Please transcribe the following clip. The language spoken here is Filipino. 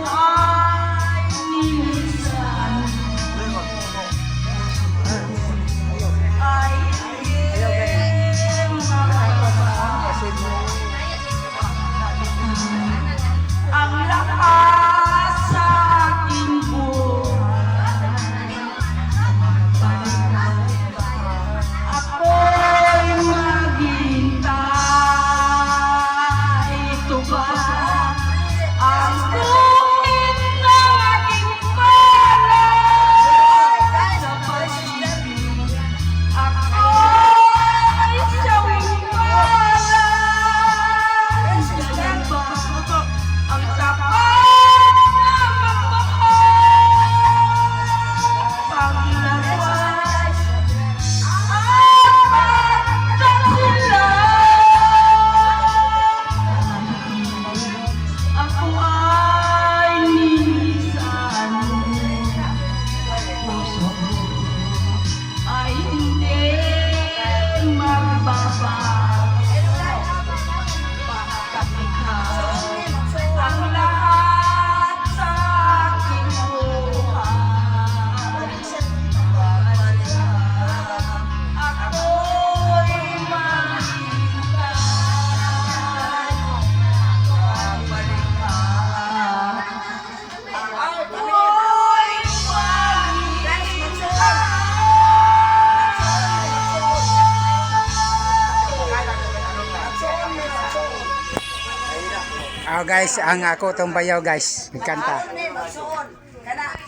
ay nilisan, ay hindi mababa ang lakas sa aking buhay. Ako'y maghintay. Ito ba ang guhit ng aking palad sa pag-ibig? Ako'y siyawing palad. Yan ba ang tapat na magmahal? Paglabas at pagsilang, ako ay nilisan. Puso ay hindi magbabago. Katika ang lahat sa aking buhay. Ako'y maghintay. Babalik ka. Ako'y Oh guys, ang ako tong bayaw guys, kanta.